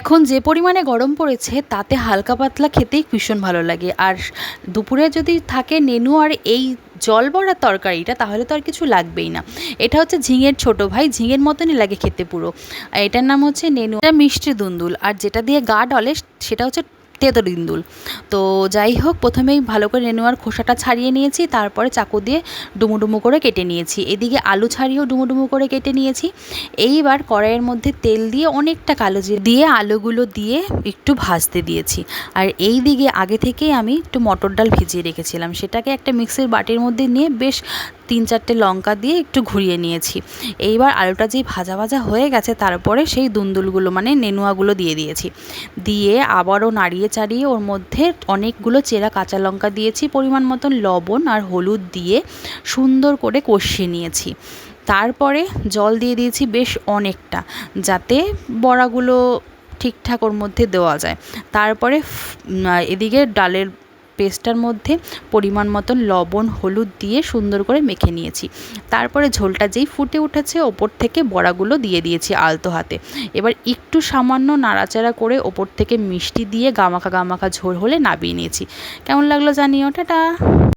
এখন যে পরিমাণে গরম পড়েছে তাতে হালকা পাতলা খেতেই ভীষণ ভালো লাগে। আর দুপুরে যদি থাকে নেনু আর এই জল বড়ার তরকারিটা, তাহলে তো আর কিছু লাগবেই না। এটা হচ্ছে ঝিঙের ছোট ভাই, ঝিঙের মতনই লাগে খেতে পুরো। এটার নাম হচ্ছে নেনু, এটা মিষ্টি দুন্দুল। আর যেটা দিয়ে গা ডলে সেটা হচ্ছে তেতো দুন্দুল। তো যাই হোক, প্রথমেই ভালো করে নেনুয়ার খোসাটা ছাড়িয়ে নিয়েছি, তারপরে চাকু দিয়ে ডুমো ডুমো করে কেটে নিয়েছি। এদিকে আলু ছাড়িয়েও ডুমো ডুমো করে কেটে নিয়েছি। এইবার কড়াইয়ের মধ্যে তেল দিয়ে অনেকটা কালো জিরে দিয়ে আলুগুলো দিয়ে একটু ভাজতে দিয়েছি। আর এই দিকে আগে থেকেই আমি একটু মটর ডাল ভিজিয়ে রেখেছিলাম, সেটাকে একটা মিক্সির বাটির মধ্যে নিয়ে বেশ 3-4টে লঙ্কা দিয়ে একটু ঘুরিয়ে নিয়েছি। এইবার আলুটা যেই ভাজা ভাজা হয়ে গেছে, তারপরে সেই দুন্দুলগুলো মানে নেনুয়াগুলো দিয়ে দিয়েছি। দিয়ে আবারও নাড়িয়ে চাড়িয়ে ওর মধ্যে অনেকগুলো চেরা কাঁচা লঙ্কা দিয়েছি, পরিমাণ মতন লবণ আর হলুদ দিয়ে সুন্দর করে কষিয়ে নিয়েছি। তারপরে জল দিয়ে দিয়েছি বেশ অনেকটা, যাতে বড়াগুলো ঠিকঠাক ওর মধ্যে দেওয়া যায়। তারপরে এদিকে ডালের পেস্টটার মধ্যে পরিমাণ মতন লবণ হলুদ দিয়ে সুন্দর করে মেখে নিয়েছি। তারপরে ঝোলটা যেই ফুটে উঠেছে, ওপর থেকে বড়াগুলো দিয়ে দিয়েছি আলতো হাতে। এবার একটু সামান্য নাড়াচাড়া করে ওপর থেকে মিষ্টি দিয়ে গামাখা গামাখা ঝোল হলে নামিয়ে নিয়েছি। কেমন লাগলো জানিও, টাটা।